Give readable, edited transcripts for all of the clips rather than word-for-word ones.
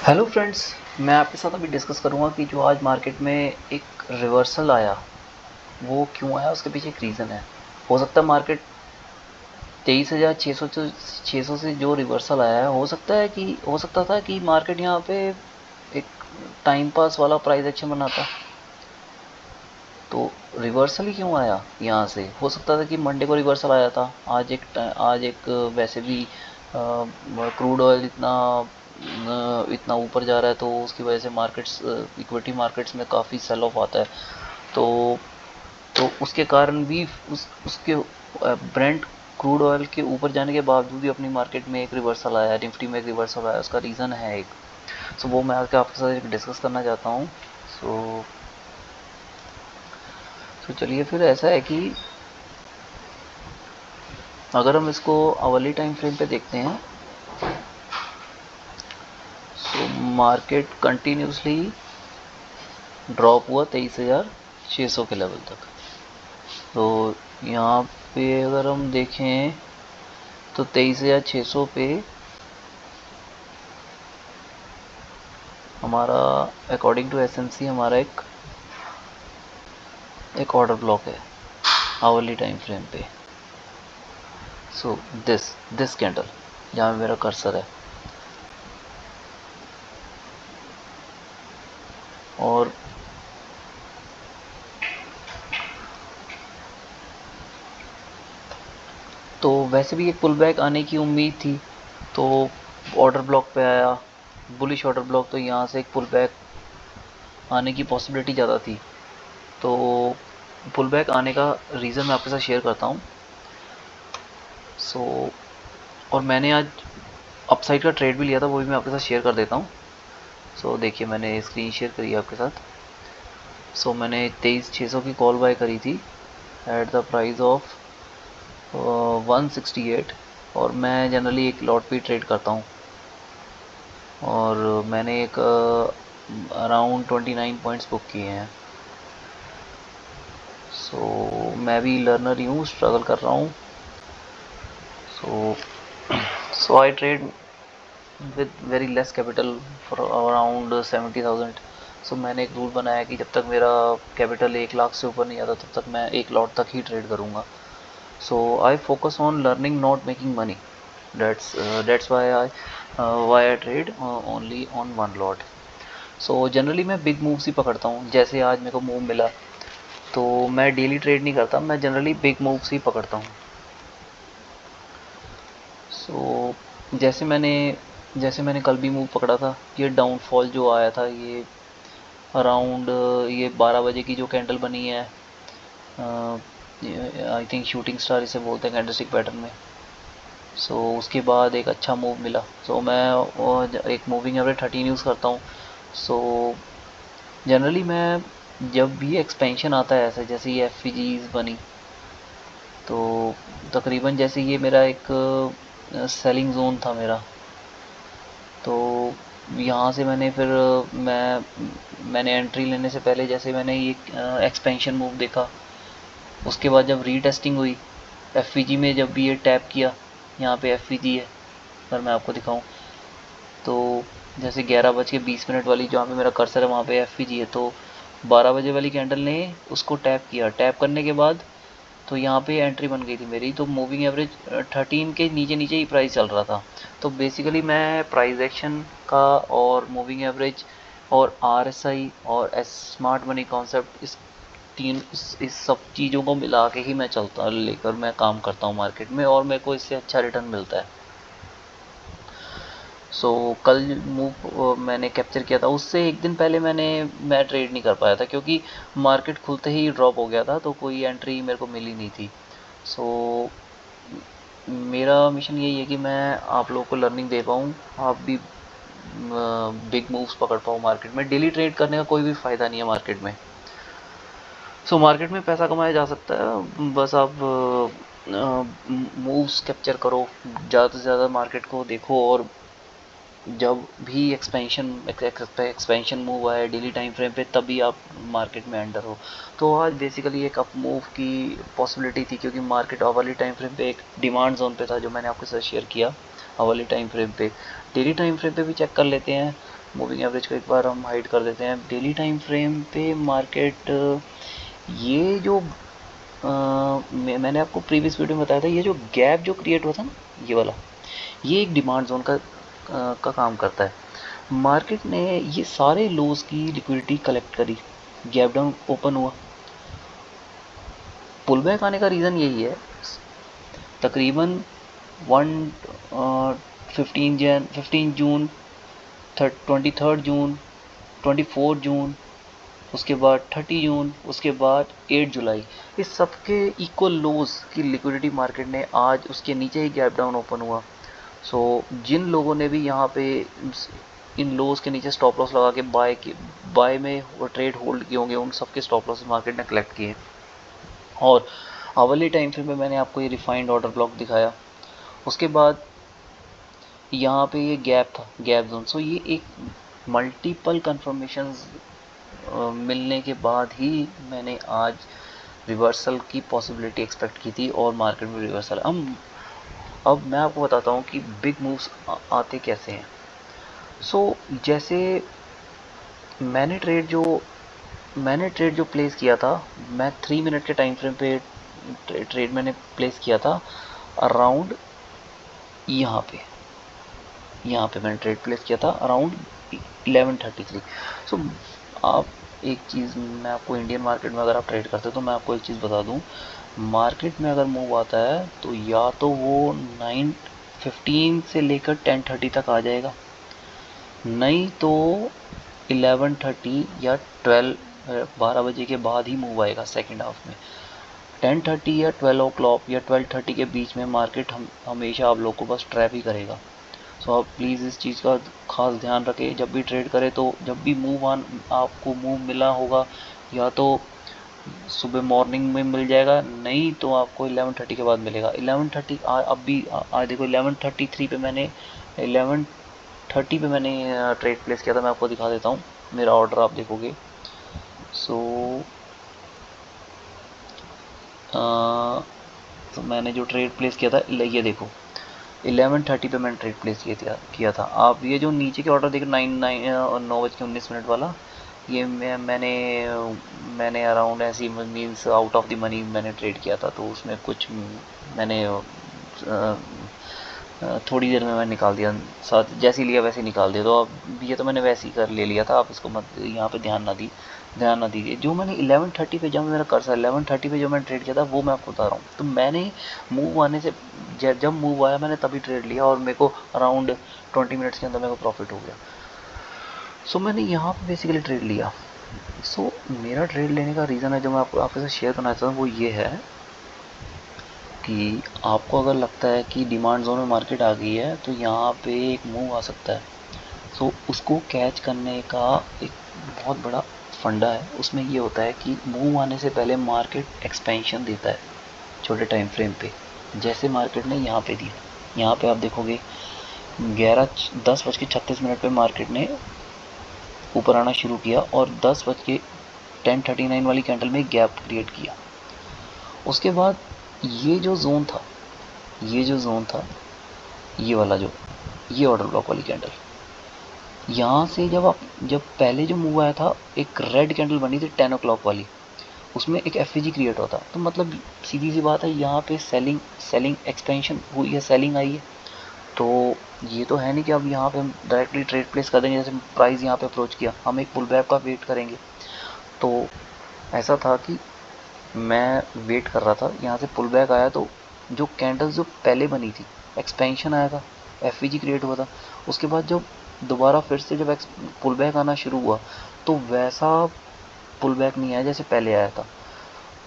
Hello friends, मैं आपके साथ अभी डिस्कस करूंगा कि जो आज मार्केट में एक रिवर्सल आया वो क्यों आया। उसके पीछे एक रीज़न है। हो सकता है मार्केट 23,600 से जो रिवर्सल आया है, हो सकता था कि मार्केट यहाँ पे एक टाइम पास वाला प्राइस एक्शन बनाता। तो रिवर्सल ही क्यों आया यहाँ से? हो सकता था कि मंडे को रिवर्सल आया था। आज एक वैसे भी क्रूड ऑयल इतना ऊपर जा रहा है, तो उसकी वजह से मार्केट्स, इक्विटी मार्केट्स में काफ़ी सेल ऑफ आता है। तो तो उसके कारण भी उसके ब्रेंट क्रूड ऑयल के ऊपर जाने के बावजूद भी अपनी मार्केट में एक रिवर्सल आया, निफ्टी में एक रिवर्सल आया। उसका रीज़न है एक। वो मैं आज आपके साथ एक डिस्कस करना चाहता हूँ। सो चलिए, फिर ऐसा है कि अगर हम इसको आवरली टाइम फ्रेम पे देखते हैं, सो मार्केट कंटिन्यूसली ड्रॉप हुआ 23,600 के लेवल तक। तो यहाँ पे अगर हम देखें तो 23,600 पे हमारा अकॉर्डिंग टू एसएमसी हमारा एक ऑर्डर ब्लॉक है आवरली टाइम फ्रेम पे। सो दिस कैंडल जहाँ मेरा कर्सर है, और तो वैसे भी एक पुल बैक आने की उम्मीद थी। तो ऑर्डर ब्लॉक पे आया, बुलिश ऑर्डर ब्लॉक, तो यहाँ से एक पुल बैक आने की पॉसिबिलिटी ज़्यादा थी। तो पुल बैक आने का रीज़न मैं आपके साथ शेयर करता हूँ। और मैंने आज अपसाइड का ट्रेड भी लिया था, वो भी मैं आपके साथ शेयर कर देता हूँ। देखिए, मैंने स्क्रीन शेयर करी है आपके साथ। मैंने 23,600 की कॉल बाय करी थी एट द प्राइस ऑफ 168, और मैं जनरली एक लॉट पे ट्रेड करता हूँ। और मैंने एक अराउंड 29 पॉइंट्स बुक किए हैं। मैं भी लर्नर ही हूँ, स्ट्रगल कर रहा हूँ। I trade with very less capital for around 70,000। मैंने एक रूल बनाया कि जब तक मेरा कैपिटल 1 लाख से ऊपर नहीं आता, तब तक मैं एक लॉट तक ही ट्रेड करूँगा। I focus on learning, not making money. That's why I trade only on one lot. Generally मैं बिग मूव्स ही पकड़ता हूँ। जैसे आज मेरे को मूव मिला, तो मैं डेली ट्रेड नहीं करता, मैं जनरली बिग मूव्स ही पकड़ता हूँ। जैसे मैंने कल भी मूव पकड़ा था, ये डाउनफॉल जो आया था, ये अराउंड ये 12 बजे की जो कैंडल बनी है, आई थिंक शूटिंग स्टार इसे बोलते हैं कैंडलस्टिक पैटर्न में। उसके बाद एक अच्छा मूव मिला। मैं एक मूविंग एवरेज 13 यूज़ करता हूँ। जनरली मैं जब भी एक्सपेंशन आता है, ऐसे जैसे ये एफ बनी, तो तकरीबन जैसे ये मेरा एक सेलिंग जोन था मेरा। तो यहाँ से मैंने एंट्री लेने से पहले, जैसे मैंने ये एक्सपेंशन मूव देखा, उसके बाद जब रीटेस्टिंग हुई एफ में, जब भी ये टैप किया, यहाँ पे एफ है, अगर मैं आपको दिखाऊं तो जैसे 11:20 वाली जहाँ पे मेरा कर्सर है, वहाँ पे एफ है। तो 12 बजे वाली कैंडल ने उसको टैप किया। टैप करने के बाद तो यहाँ पे एंट्री बन गई थी मेरी। तो मूविंग एवरेज 13 के नीचे नीचे ही प्राइस चल रहा था। तो बेसिकली मैं प्राइस एक्शन का और मूविंग एवरेज और RSI और स्मार्ट मनी कॉन्सेप्ट, इस सब चीज़ों को मिला के ही मैं काम करता हूँ मार्केट में, और मेरे को इससे अच्छा रिटर्न मिलता है। कल मूव मैंने कैप्चर किया था, उससे एक दिन पहले मैं ट्रेड नहीं कर पाया था, क्योंकि मार्केट खुलते ही ड्रॉप हो गया था, तो कोई एंट्री मेरे को मिली नहीं थी। मेरा मिशन यही है कि मैं आप लोगों को लर्निंग दे पाऊँ, आप भी बिग मूव्स पकड़ पाओ मार्केट में। डेली ट्रेड करने का कोई भी फ़ायदा नहीं है मार्केट में। मार्केट में पैसा कमाया जा सकता है, बस आप मूव्स कैप्चर करो, ज़्यादा से ज़्यादा मार्केट को देखो, और जब भी एक्सपेंशन मूव आए डेली टाइम फ्रेम पे, तभी आप मार्केट में अंडर हो। तो आज बेसिकली एक अप मूव की पॉसिबिलिटी थी, क्योंकि मार्केट आवरली टाइम फ्रेम पे एक डिमांड जोन पे था, जो मैंने आपके साथ शेयर किया आवरली टाइम फ्रेम पे। डेली टाइम फ्रेम पे भी चेक कर लेते हैं। मूविंग एवरेज को एक बार हम हाइड कर देते हैं। डेली टाइम फ्रेम पे मार्केट, ये जो मैंने आपको प्रीवियस वीडियो में बताया था, ये जो गैप जो क्रिएट हुआ था ना, ये वाला, ये एक डिमांड जोन का काम करता है। मार्केट ने ये सारे लोज की लिक्विडिटी कलेक्ट करी, गैप डाउन ओपन हुआ। पुल बैक आने का रीज़न यही है, तकरीबन 15 जून, 23 जून, 24 जून, उसके बाद 30 जून, उसके बाद 8 जुलाई, इस सब के इक्वल लोज की लिक्विडिटी मार्केट ने आज उसके नीचे ही गैप डाउन ओपन हुआ। सो जिन लोगों ने भी यहाँ पे इन लोज के नीचे स्टॉप लॉस लगा के बाय में वो ट्रेड होल्ड किए होंगे, उन सब के स्टॉप लॉस मार्केट ने कलेक्ट किए। और आवरली टाइम फ्रेम में मैंने आपको ये रिफाइंड ऑर्डर ब्लॉक दिखाया। उसके बाद यहाँ पे ये गैप था, गैप जोन। सो ये एक मल्टीपल कन्फर्मेशंस मिलने के बाद ही मैंने आज रिवर्सल की पॉसिबिलिटी एक्सपेक्ट की थी और मार्केट में रिवर्सल। अब मैं आपको बताता हूँ कि बिग मूव्स आते कैसे हैं। सो जैसे मैंने ट्रेड जो प्लेस किया था, मैं 3 मिनट के टाइम फ्रेम पे ट्रेड मैंने प्लेस किया था अराउंड यहाँ पे मैंने ट्रेड प्लेस किया था अराउंड 11:33। सो आप एक चीज़, मैं आपको इंडियन मार्केट में अगर आप ट्रेड करते हो तो मैं आपको एक चीज़ बता दूं, मार्केट में अगर मूव आता है तो या तो वो 9:15 से लेकर 10:30 तक आ जाएगा, नहीं तो 11:30 या 12 बजे के बाद ही मूव आएगा सेकेंड हाफ में। 10:30 या 12 o'clock या 12:30 के बीच में मार्केट हमेशा आप लोग को बस ट्रैप ही करेगा। सो आप प्लीज़ इस चीज़ का खास ध्यान रखें, जब भी ट्रेड करें तो जब भी आपको मूव मिला होगा या तो सुबह मॉर्निंग में मिल जाएगा, नहीं तो आपको 11:30 के बाद मिलेगा। 11:30 अब भी आज देखो 11:33 पे मैंने 11:30 पे मैंने ट्रेड प्लेस किया था। मैं आपको दिखा देता हूँ मेरा ऑर्डर, आप देखोगे। सो तो मैंने जो ट्रेड प्लेस किया था, ये देखो 11:30 पे मैंने ट्रेड प्लेस किया था। आप ये जो नीचे के ऑर्डर देखो 9:19 वाला, ये मैंने अराउंड ऐसी means out of the money मैंने ट्रेड किया था, तो उसमें कुछ मैंने थोड़ी देर में मैं निकाल दिया, साथ जैसे ही लिया वैसे ही निकाल दिया। तो अब ये तो मैंने वैसे ही कर ले लिया था, आप इसको मत यहाँ पे ध्यान ना दीजिए। जो मैंने 11:30 पे, जब मेरा कर्सर 11:30 पे जो मैंने ट्रेड किया था वो मैं आपको बता रहा हूँ। तो मैंने मूव आने से जब मूव आया मैंने तभी ट्रेड लिया और मेरे को अराउंड 20 मिनट्स के अंदर मेरे को प्रॉफिट हो गया। सो मैंने यहाँ पे बेसिकली ट्रेड लिया। सो मेरा ट्रेड लेने का रीज़न है जो मैं आपके साथ शेयर करना चाहता हूँ, वो ये है कि आपको अगर लगता है कि डिमांड जोन में मार्केट आ गई है तो यहाँ पे एक मूव आ सकता है। सो उसको कैच करने का एक बहुत बड़ा फंडा है। उसमें ये होता है कि मूव आने से पहले मार्केट एक्सपेंशन देता है छोटे टाइम फ्रेम पे, जैसे मार्केट ने यहाँ पे दिया। यहाँ पे आप देखोगे 10:36 पे मार्केट ने ऊपर आना शुरू किया और 10:39 वाली कैंडल में गैप क्रिएट किया। उसके बाद ये जो जोन था, ये वाला ये ऑर्डर ब्लॉक वाली कैंडल, यहाँ से जब पहले जो मूव आया था एक रेड कैंडल बनी थी 10 o'clock वाली, उसमें एक एफवीजी क्रिएट होता। तो मतलब सीधी सी बात है, यहाँ पे सेलिंग एक्सपेंशन हुई है, सेलिंग आई है। तो ये तो है नहीं कि अब यहाँ पे हम डायरेक्टली ट्रेड प्लेस कर देंगे। जैसे प्राइस यहाँ पे अप्रोच किया, हम एक पुल बैक का वेट करेंगे। तो ऐसा था कि मैं वेट कर रहा था, यहाँ से पुल बैक आया तो जो कैंडल्स जो पहले बनी थी, एक्सपेंशन आया था, एफवीजी क्रिएट हुआ था। उसके बाद जब दोबारा फिर से जब पुल बैक आना शुरू हुआ तो वैसा पुल बैक नहीं आया जैसे पहले आया था।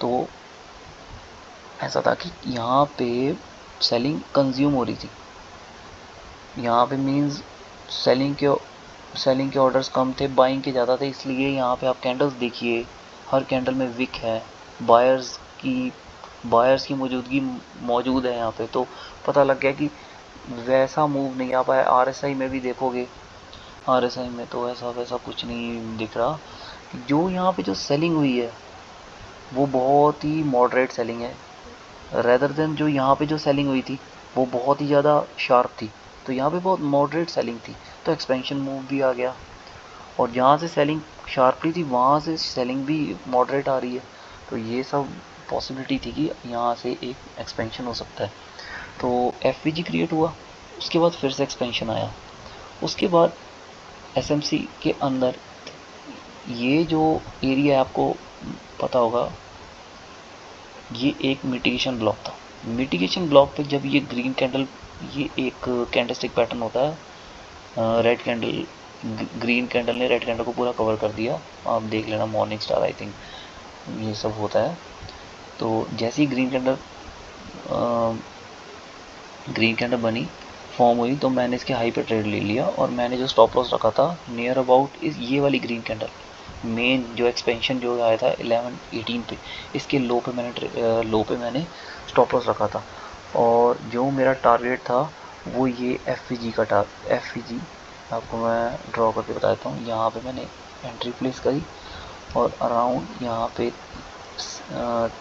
तो ऐसा था कि यहाँ पे सेलिंग कंज्यूम हो रही थी, यहाँ पे मीन्स सेलिंग के ऑर्डर्स कम थे, बाइंग के ज़्यादा थे। इसलिए यहाँ पे आप कैंडल्स देखिए, हर कैंडल में विक है, बायर्स की मौजूदगी मौजूद है यहाँ पे। तो पता लग गया कि वैसा मूव नहीं आ पाया। आरएसआई में भी देखोगे, आरएसआई में तो ऐसा वैसा कुछ नहीं दिख रहा। जो यहाँ पे जो सेलिंग हुई है वो बहुत ही मॉडरेट सेलिंग है, रेदर देन जो यहाँ पे जो सेलिंग हुई थी वो बहुत ही ज़्यादा शार्प थी। तो यहाँ पे बहुत मॉडरेट सेलिंग थी, तो एक्सपेंशन मूव भी आ गया। और जहाँ से सेलिंग शार्पली थी वहाँ से सेलिंग भी मॉडरेट आ रही है। तो ये सब पॉसिबिलिटी थी कि यहाँ से एक एक्सपेंशन हो सकता है। तो एफ क्रिएट हुआ, उसके बाद फिर से एक्सपेंशन आया। उसके बाद एसएमसी के अंदर ये जो एरिया आपको पता होगा, ये एक मिटिगेशन ब्लॉक था। मिटिगेशन ब्लॉक पे जब ये ग्रीन कैंडल, ये एक कैंडलस्टिक पैटर्न होता है, रेड कैंडल, ग्रीन कैंडल ने रेड कैंडल को पूरा कवर कर दिया। आप देख लेना मॉर्निंग स्टार, आई थिंक ये सब होता है। तो जैसे ही ग्रीन कैंडल बनी, फॉर्म हुई, तो मैंने इसके हाई पे ट्रेड ले लिया और मैंने जो स्टॉप लॉस रखा था नियर अबाउट इस ये वाली ग्रीन कैंडल, मेन जो एक्सपेंशन जो आया था 11-18 पे, इसके लो पे मैंने स्टॉप लॉस रखा था। और जो मेरा टारगेट था वो ये एफ आपको मैं ड्रॉ करके बता देता हूँ। यहाँ पे मैंने एंट्री प्लेस करी और अराउंड यहाँ पे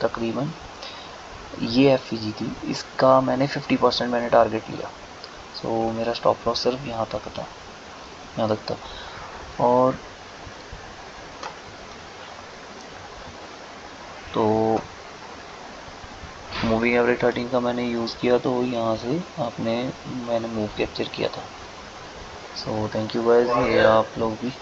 तकरीबन ये एफ थी, इसका मैंने 50% मैंने टारगेट लिया। सो मेरा स्टॉप लॉस सिर्फ यहाँ तक था। और तो मूविंग एवरेज 13 का मैंने यूज़ किया, तो यहाँ से मैंने मूव कैप्चर किया था। सो थैंक यू गाइस, ये आप लोग भी